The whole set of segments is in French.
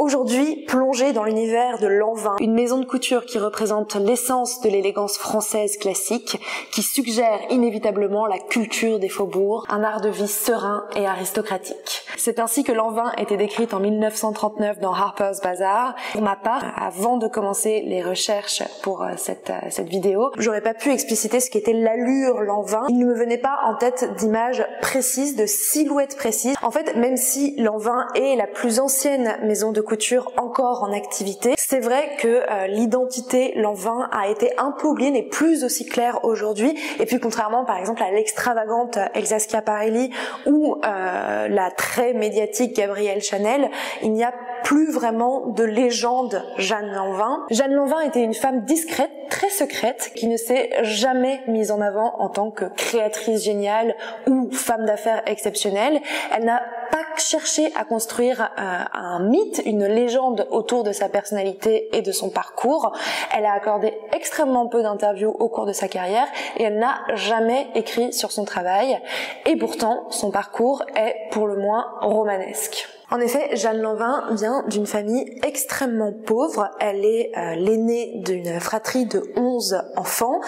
Aujourd'hui, plongée dans l'univers de Lanvin, une maison de couture qui représente l'essence de l'élégance française classique, qui suggère inévitablement la culture des faubourgs, un art de vie serein et aristocratique. C'est ainsi que Lanvin était décrite en 1939 dans Harper's Bazaar. Pour ma part, avant de commencer les recherches pour cette vidéo, j'aurais pas pu expliciter ce qu'était l'allure Lanvin. Il ne me venait pas en tête d'images précises, de silhouettes précises. En fait, même si Lanvin est la plus ancienne maison de couture encore en activité, c'est vrai que l'identité Lanvin a été un peu oubliée, n'est plus aussi claire aujourd'hui. Et puis contrairement par exemple à l'extravagante Elsa Schiaparelli ou la très médiatique Gabrielle Chanel, il n'y a plus vraiment de légende Jeanne Lanvin. Jeanne Lanvin était une femme discrète, très secrète, qui ne s'est jamais mise en avant en tant que créatrice géniale ou femme d'affaires exceptionnelle. Elle n'a pas cherché à construire un mythe, une légende autour de sa personnalité et de son parcours. Elle a accordé extrêmement peu d'interviews au cours de sa carrière et elle n'a jamais écrit sur son travail. Et pourtant, son parcours est pour le moins romanesque. En effet, Jeanne Lanvin vient d'une famille extrêmement pauvre. Elle est l'aînée d'une fratrie de 11 enfants.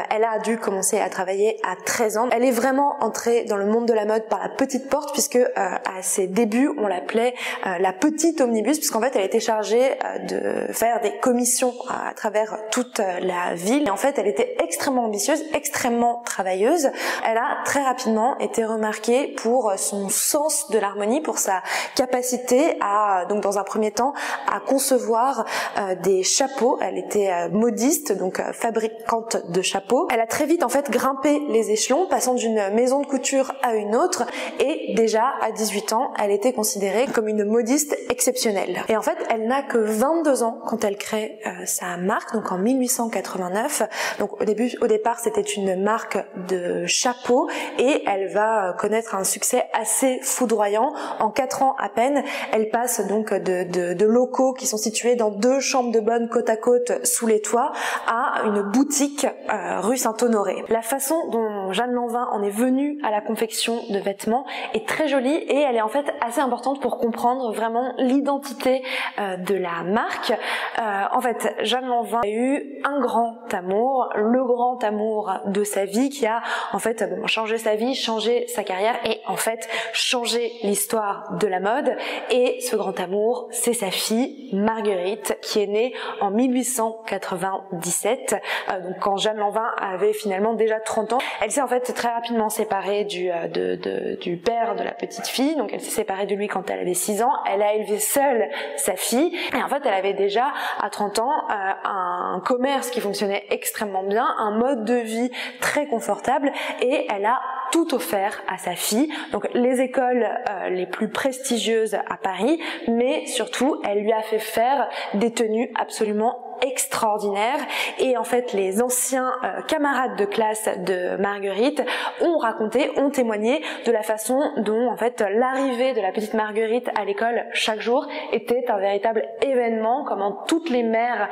Elle a dû commencer à travailler à 13 ans. Elle est vraiment entrée dans le monde de la mode par la petite porte puisque à ses débuts, on l'appelait la petite omnibus puisqu'en fait, elle était chargée de faire des commissions à travers toute la ville. Et en fait, elle était extrêmement ambitieuse, extrêmement travailleuse. Elle a très rapidement été remarquée pour son sens de l'harmonie, pour sa capacité à, donc dans un premier temps, à concevoir des chapeaux. Elle était modiste, donc fabricante de chapeaux. Elle a très vite en fait grimpé les échelons, passant d'une maison de couture à une autre, et déjà à 18 ans, elle était considérée comme une modiste exceptionnelle. Et en fait, elle n'a que 22 ans quand elle crée sa marque, donc en 1889. Donc au départ, c'était une marque de chapeaux, et elle va connaître un succès assez foudroyant. En 4 ans à peine, elle passe donc de locaux qui sont situés dans 2 chambres de bonne côte à côte sous les toits à une boutique rue Saint-Honoré. La façon dont Jeanne Lanvin en est venue à la confection de vêtements est très jolie et elle est en fait assez importante pour comprendre vraiment l'identité de la marque. En fait, Jeanne Lanvin a eu un grand amour, le grand amour de sa vie qui a en fait changé sa vie, changé sa carrière et en fait changé l'histoire de la mode. Et ce grand amour, c'est sa fille Marguerite qui est née en 1897, donc quand Jeanne Lanvin avait finalement déjà 30 ans. Elle s'est en fait très rapidement séparée du père de la petite fille, donc elle s'est séparée de lui quand elle avait 6 ans. Elle a élevé seule sa fille et en fait elle avait déjà à 30 ans un commerce qui fonctionnait extrêmement bien, un mode de vie très confortable et elle a tout offert à sa fille, donc les écoles les plus prestigieuses à Paris, mais surtout elle lui a fait faire des tenues absolument extraordinaire et en fait les anciens camarades de classe de Marguerite ont témoigné de la façon dont en fait l'arrivée de la petite Marguerite à l'école chaque jour était un véritable événement, comment toutes les mères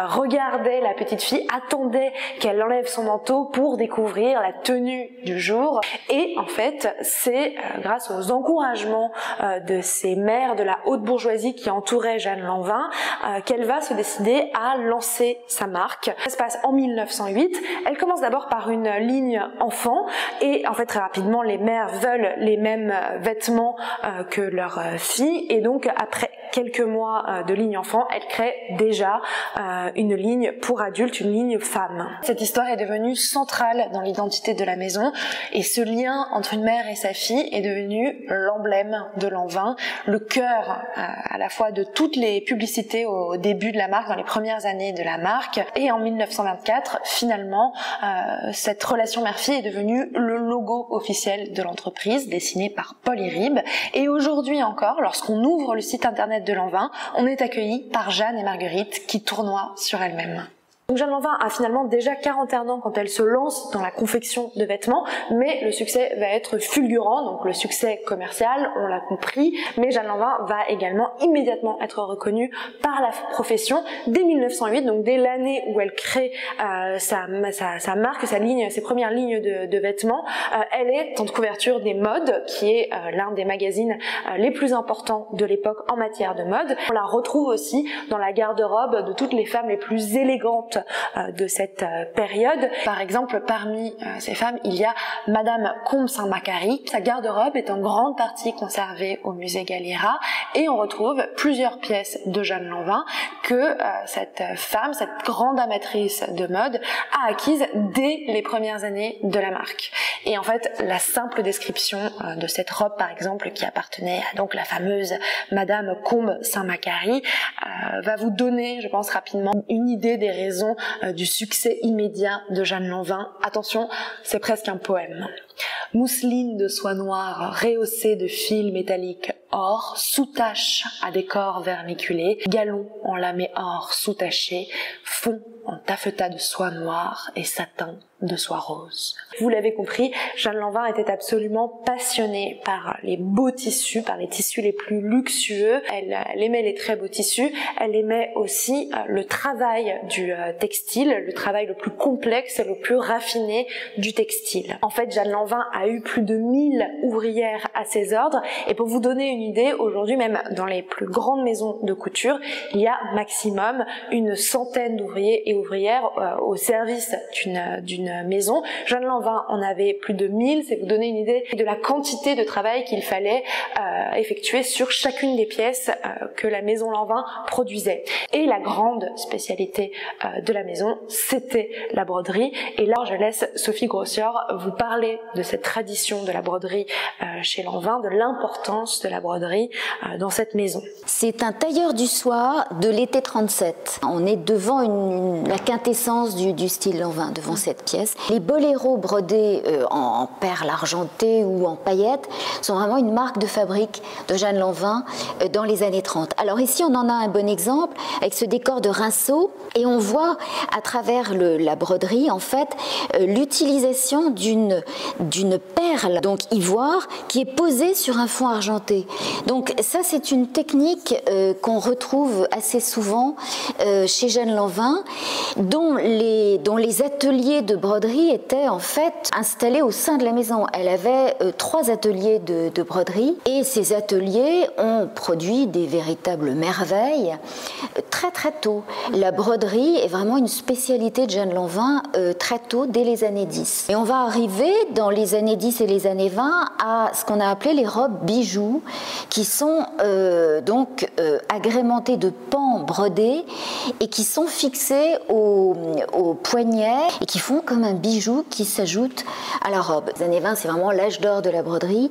regardaient la petite fille, attendaient qu'elle enlève son manteau pour découvrir la tenue du jour. Et en fait c'est grâce aux encouragements de ces mères de la haute bourgeoisie qui entouraient Jeanne Lanvin qu'elle va se décider à lancer sa marque. Ça se passe en 1908. Elle commence d'abord par une ligne enfant et en fait très rapidement les mères veulent les mêmes vêtements que leurs filles et donc après quelques mois de ligne enfant, elle crée déjà une ligne pour adultes, une ligne femme. Cette histoire est devenue centrale dans l'identité de la maison et ce lien entre une mère et sa fille est devenu l'emblème de Lanvin, le cœur à la fois de toutes les publicités au début de la marque, dans les premières années de la marque. Et en 1924, finalement, cette relation mère-fille est devenue le logo officiel de l'entreprise, dessiné par Paul Iribe. Et aujourd'hui encore, lorsqu'on ouvre le site internet de Lanvin, on est accueilli par Jeanne et Marguerite qui tournoient sur elles-mêmes. Donc Jeanne Lanvin a finalement déjà 41 ans quand elle se lance dans la confection de vêtements, mais le succès va être fulgurant, donc le succès commercial, on l'a compris, mais Jeanne Lanvin va également immédiatement être reconnue par la profession dès 1908, donc dès l'année où elle crée sa marque, ses premières lignes de vêtements. Elle est en couverture des modes, qui est l'un des magazines les plus importants de l'époque en matière de mode. On la retrouve aussi dans la garde-robe de toutes les femmes les plus élégantes de cette période. Par exemple, parmi ces femmes, il y a Madame Combes-Saint-Macary. Sa garde-robe est en grande partie conservée au musée Galliera et on retrouve plusieurs pièces de Jeanne Lanvin que cette femme, cette grande amatrice de mode, a acquises dès les premières années de la marque. Et en fait, la simple description de cette robe, par exemple, qui appartenait à donc la fameuse Madame Combes-Saint-Macary, va vous donner, je pense, rapidement une idée des raisons du succès immédiat de Jeanne Lanvin. Attention, c'est presque un poème. Mousseline de soie noire rehaussée de fils métalliques or, sous-tache à décor vermiculé, galon en lamé or sous-taché, fond en taffetas de soie noire et satin de soie rose. Vous l'avez compris, Jeanne Lanvin était absolument passionnée par les beaux tissus, par les tissus les plus luxueux. Elle aimait les très beaux tissus, elle aimait aussi le travail du textile, le travail le plus complexe et le plus raffiné du textile. En fait, Jeanne Lanvin a eu plus de 1000 ouvrières à ses ordres, et pour vous donner une idée, aujourd'hui même dans les plus grandes maisons de couture, il y a maximum une centaine d'ouvriers et ouvrières au service d'une maison. Jeanne Lanvin en avait plus de 1000, c'est vous donner une idée de la quantité de travail qu'il fallait effectuer sur chacune des pièces que la maison Lanvin produisait. Et la grande spécialité de la maison, c'était la broderie. Et là, je laisse Sophie Grossior vous parler de cette tradition de la broderie chez Lanvin, de l'importance de la broderie dans cette maison. C'est un tailleur du soir de l'été 37. On est devant la quintessence du style Lanvin, devant cette pièce. Les boléros brodés en perles argentées ou en paillettes sont vraiment une marque de fabrique de Jeanne Lanvin dans les années 30. Alors ici, on en a un bon exemple avec ce décor de rinceaux et on voit à travers la broderie, en fait, l'utilisation d'une perle, donc ivoire, qui est posée sur un fond argenté. Donc ça, c'est une technique qu'on retrouve assez souvent chez Jeanne Lanvin, dont les ateliers de broderie étaient en fait installés au sein de la maison. Elle avait 3 ateliers de broderie et ces ateliers ont produit des véritables merveilles très très tôt. La broderie est vraiment une spécialité de Jeanne Lanvin très tôt, dès les années 10. Et on va arriver dans les années 10 et les années 20 à ce qu'on a appelé les robes bijoux, qui sont donc agrémentées de pans brodés et qui sont fixés au poignet et qui font comme un bijou qui s'ajoute à la robe. Les années 20, c'est vraiment l'âge d'or de la broderie.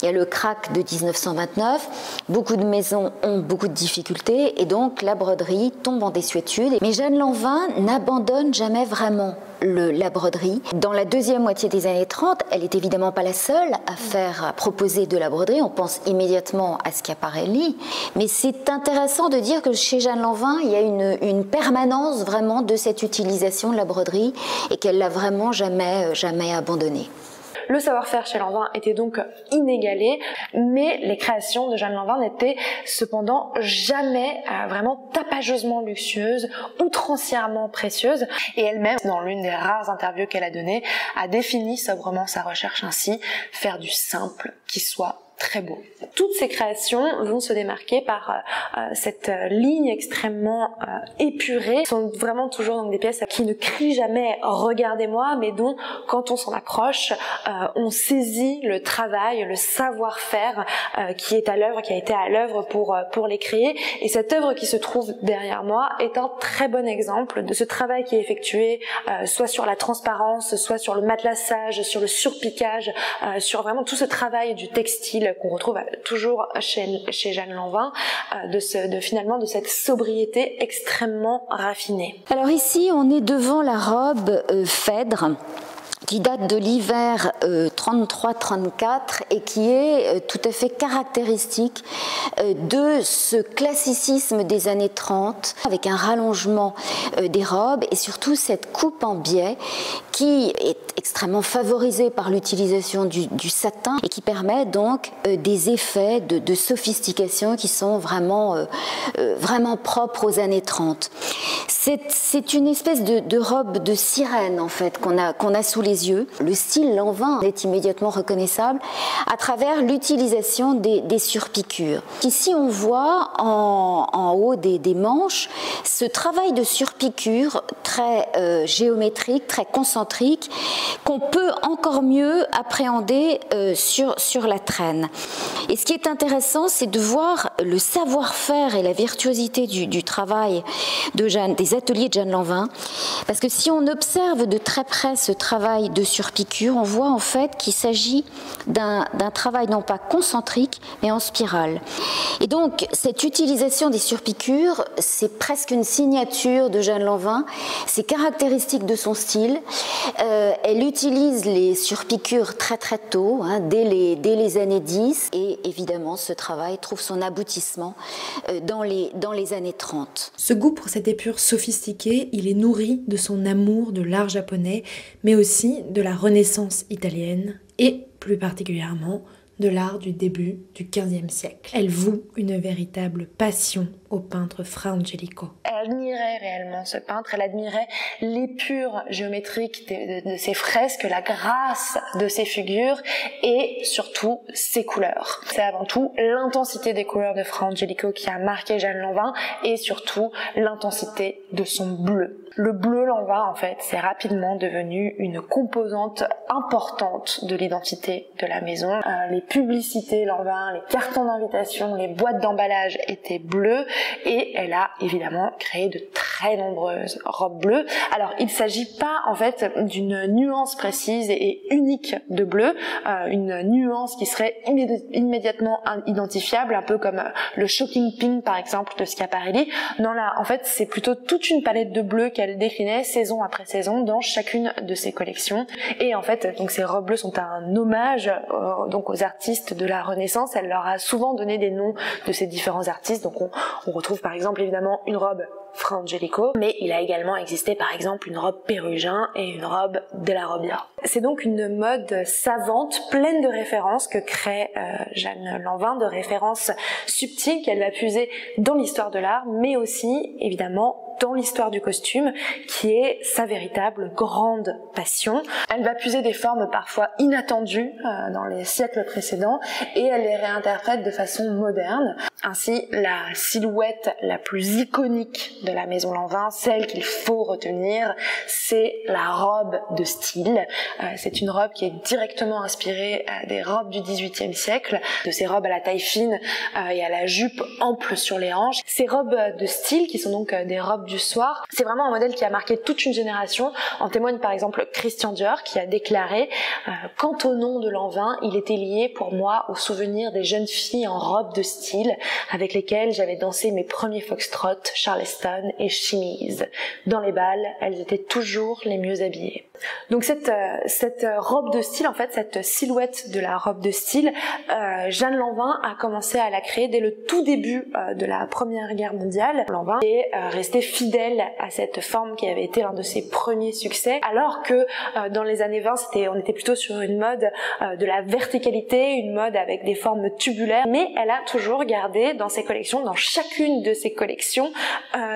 Il y a le krach de 1929. Beaucoup de maisons ont beaucoup de difficultés et donc la broderie tombe en désuétude. Mais Jeanne Lanvin n'abandonne jamais vraiment la broderie. Dans la deuxième moitié des années 30, elle n'est évidemment pas la seule à proposer de la broderie. On pense immédiatement à Schiaparelli. Mais c'est intéressant de dire que chez Jeanne Lanvin, il y a une permanence vraiment de cette utilisation de la broderie et qu'elle l'a vraiment jamais abandonnée. Le savoir-faire chez Lanvin était donc inégalé, mais les créations de Jeanne Lanvin n'étaient cependant jamais vraiment tapageusement luxueuses, outrancièrement précieuses. Et elle-même, dans l'une des rares interviews qu'elle a données, a défini sobrement sa recherche ainsi: faire du simple qui soit très beau. Toutes ces créations vont se démarquer par cette ligne extrêmement épurée. Ce sont vraiment toujours donc des pièces qui ne crient jamais « regardez-moi », mais dont, quand on s'en approche, on saisit le travail, le savoir-faire qui est à l'œuvre, qui a été à l'œuvre pour les créer. Et cette œuvre qui se trouve derrière moi est un très bon exemple de ce travail qui est effectué soit sur la transparence, soit sur le matelassage, sur le surpiquage, sur vraiment tout ce travail du textile qu'on retrouve toujours chez Jeanne Lanvin, finalement de cette sobriété extrêmement raffinée. Alors ici, on est devant la robe Phèdre. qui date de l'hiver 33-34 et qui est tout à fait caractéristique de ce classicisme des années 30, avec un rallongement des robes et surtout cette coupe en biais qui est extrêmement favorisée par l'utilisation du satin et qui permet donc des effets de sophistication qui sont vraiment propres aux années 30. C'est une espèce de robe de sirène en fait qu'on a sous les yeux. Le style Lanvin est immédiatement reconnaissable à travers l'utilisation des surpiqûres. Ici on voit en haut des manches ce travail de surpiqûre très géométrique, très concentrique, qu'on peut encore mieux appréhender sur la traîne. Et ce qui est intéressant, c'est de voir le savoir-faire et la virtuosité du travail des ateliers de Jeanne Lanvin, parce que si on observe de très près ce travail de surpiqûre, on voit en fait qu'il s'agit d'un travail non pas concentrique, mais en spirale. Et donc, cette utilisation des surpiqûres, c'est presque une signature de Jeanne Lanvin, c'est caractéristique de son style. Elle utilise les surpiqûres très très tôt, dès les années 10, et évidemment, ce travail trouve son aboutissement dans les années 30. Ce goût pour cette épure sophistiquée, il est nourri de son amour de l'art japonais, mais aussi de la Renaissance italienne, et plus particulièrement de l'art du début du XVe siècle. Elle voue une véritable passion au peintre Fra Angelico. Elle admirait réellement ce peintre, elle admirait l'épure géométrique de ses fresques, la grâce de ses figures et surtout ses couleurs. C'est avant tout l'intensité des couleurs de Fra Angelico qui a marqué Jeanne Lanvin et surtout l'intensité de son bleu. Le bleu Lanvin, en fait, c'est rapidement devenu une composante importante de l'identité de la maison. Les publicités Lanvin, les cartons d'invitation, les boîtes d'emballage étaient bleues et elle a évidemment créé de très nombreuses robes bleues. Alors, il ne s'agit pas, en fait, d'une nuance précise et unique de bleu, une nuance qui serait immédiatement identifiable, un peu comme le shocking pink, par exemple, de Schiaparelli. Non, là, en fait, c'est plutôt toute une palette de bleu qu'elle déclinait saison après saison dans chacune de ses collections. Et en fait, donc ces robes bleues sont un hommage donc aux artistes de la Renaissance. Elle leur a souvent donné des noms de ces différents artistes. Donc on retrouve par exemple évidemment une robe Fra Angelico, mais il a également existé par exemple une robe Pérugin et une robe Della Robbia. C'est donc une mode savante, pleine de références que crée Jeanne Lanvin, de références subtiles qu'elle va puiser dans l'histoire de l'art, mais aussi évidemment dans l'histoire du costume, qui est sa véritable grande passion. Elle va puiser des formes parfois inattendues dans les siècles précédents et elle les réinterprète de façon moderne. Ainsi, la silhouette la plus iconique de la maison Lanvin, celle qu'il faut retenir, c'est la robe de style. C'est une robe qui est directement inspirée des robes du XVIIIe siècle, de ces robes à la taille fine et à la jupe ample sur les hanches. Ces robes de style, qui sont donc des robes du soir, c'est vraiment un modèle qui a marqué toute une génération. En témoigne par exemple Christian Dior qui a déclaré quant au nom de Lanvin, il était lié pour moi au souvenir des jeunes filles en robe de style avec lesquelles j'avais dansé mes premiers foxtrot, charleston et chemise. Dans les balles, elles étaient toujours les mieux habillées. Donc cette robe de style, en fait, cette silhouette de la robe de style, Jeanne Lanvin a commencé à la créer dès le tout début de la Première Guerre mondiale. Lanvin est resté fidèle à cette forme qui avait été l'un de ses premiers succès, alors que dans les années 20, on était plutôt sur une mode de la verticalité, une mode avec des formes tubulaires, mais elle a toujours gardé dans ses collections, dans chacune de ses collections,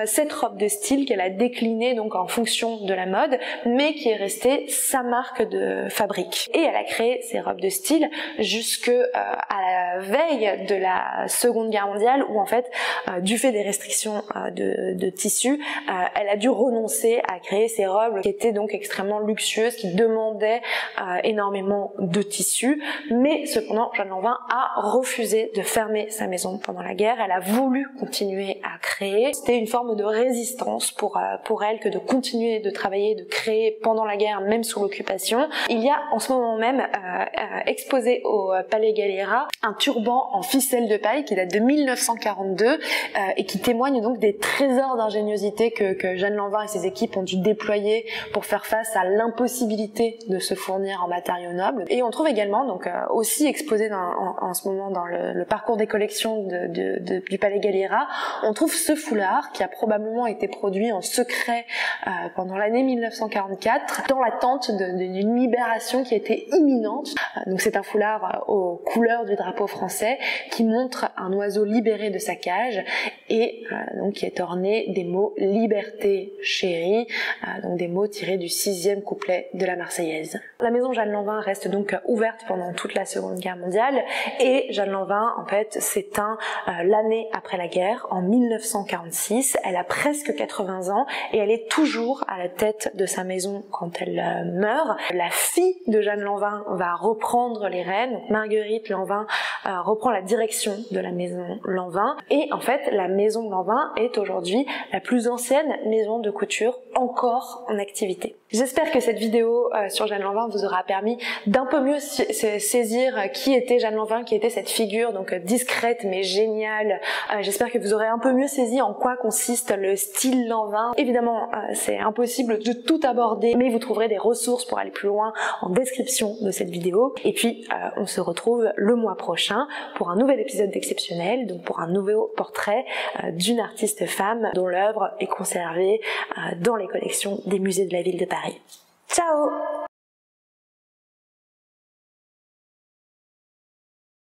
cette robe de style qu'elle a déclinée donc en fonction de la mode, mais qui est restée sa marque de fabrique. Et elle a créé ces robes de style jusque à la veille de la Seconde Guerre mondiale, où en fait, du fait des restrictions de tissu, elle a dû renoncer à créer ces robes qui étaient donc extrêmement luxueuses, qui demandaient énormément de tissu. Mais cependant, Jeanne Lanvin a refusé de fermer sa maison pendant la guerre. Elle a voulu continuer à créer. C'était une forme de résistance pour elle que de continuer de travailler, de créer pendant la guerre, même sous l'occupation. exposition. Il y a en ce moment même exposé au Palais Galliera un turban en ficelle de paille qui date de 1942 et qui témoigne donc des trésors d'ingéniosité que Jeanne Lanvin et ses équipes ont dû déployer pour faire face à l'impossibilité de se fournir en matériaux nobles. Et on trouve également donc aussi exposé en ce moment dans le parcours des collections du Palais Galliera, on trouve ce foulard qui a probablement été produit en secret pendant l'année 1944 dans l'attente d'une libération qui était imminente. Donc c'est un foulard aux couleurs du drapeau français qui montre un oiseau libéré de sa cage et donc qui est orné des mots liberté chérie, donc des mots tirés du 6e couplet de la Marseillaise. La maison Jeanne Lanvin reste donc ouverte pendant toute la Seconde Guerre mondiale et Jeanne Lanvin en fait s'éteint l'année après la guerre en 1946. Elle a presque 80 ans et elle est toujours à la tête de sa maison quand elle meurt. La fille de Jeanne Lanvin va reprendre les rênes. Marguerite Lanvin reprend la direction de la maison Lanvin et en fait la maison Lanvin est aujourd'hui la plus ancienne maison de couture encore en activité. J'espère que cette vidéo sur Jeanne Lanvin vous aura permis d'un peu mieux saisir qui était Jeanne Lanvin, qui était cette figure donc discrète mais géniale. J'espère que vous aurez un peu mieux saisi en quoi consiste le style Lanvin. Évidemment, c'est impossible de tout aborder, mais vous trouverez des ressources pour aller plus loin en description de cette vidéo. Et puis, on se retrouve le mois prochain pour un nouvel épisode d'Exceptionnel, donc pour un nouveau portrait d'une artiste femme dont l'œuvre est conservée dans les collections des musées de la ville de Paris. Ciao!